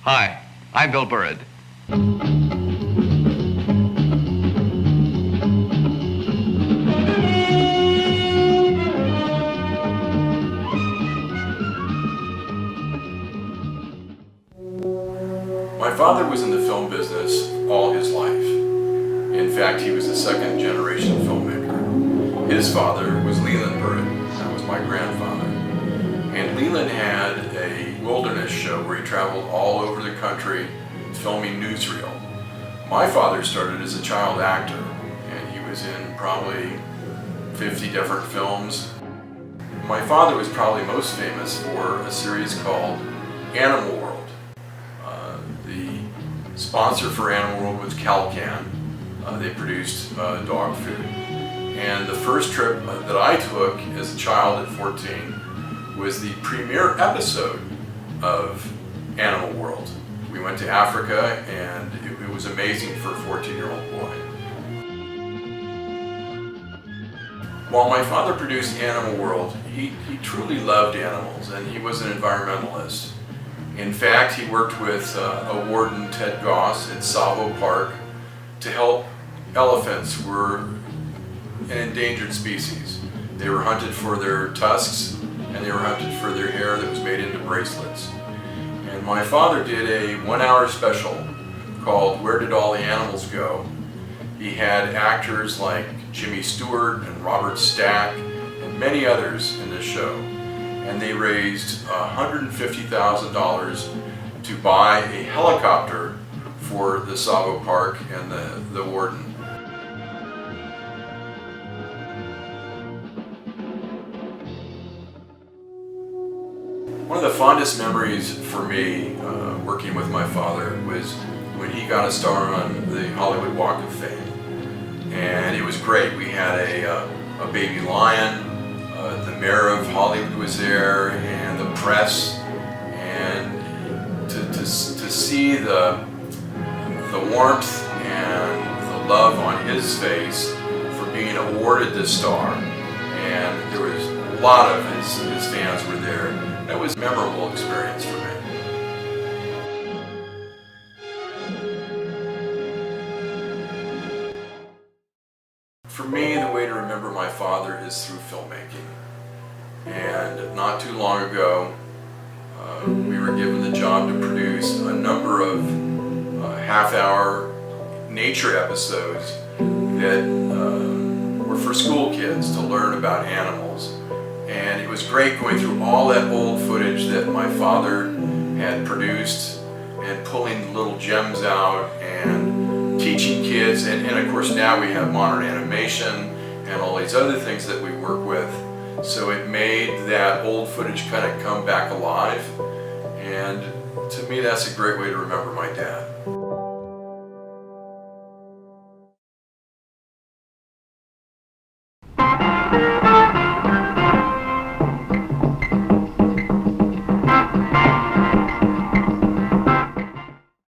Hi, I'm Bill Burrud. My father was in the film business all his life. In fact, he was a second generation filmmaker. His father was Leland Burrud, that was my grandfather. And Leland had a wilderness show where he traveled all over the country filming newsreel. My father started as a child actor, and he was in probably 50 different films. My father was probably most famous for a series called Animal World. The sponsor for Animal World was Calcan. They produced dog food. And the first trip that I took as a child at 14 was the premiere episode of Animal World. We went to Africa, and it was amazing for a 14-year-old boy. While my father produced Animal World, he truly loved animals, and he was an environmentalist. In fact, he worked with a warden, Ted Goss, at Savo Park to help elephants who were an endangered species. They were hunted for their tusks, and they were hunted for their hair that was made into bracelets. And my father did a 1-hour special called Where Did All the Animals Go? He had actors like Jimmy Stewart and Robert Stack and many others in this show. And they raised $150,000 to buy a helicopter for the Savo Park and the warden. One of the fondest memories for me working with my father was when he got a star on the Hollywood Walk of Fame. And it was great. We had a baby lion. The mayor of Hollywood was there, and the press, and to see the warmth and the love on his face for being awarded this star, and there was a lot of his fans were there. That was a memorable experience for me. For me, the way to remember my father is through filmmaking. And not too long ago, we were given the job to produce a number of half-hour nature episodes that were for school kids to learn about animals. And it was great going through all that old footage that my father had produced and pulling little gems out and teaching kids. And of course now we have modern animation and all these other things that we work with. So it made that old footage kind of come back alive. And to me, that's a great way to remember my dad.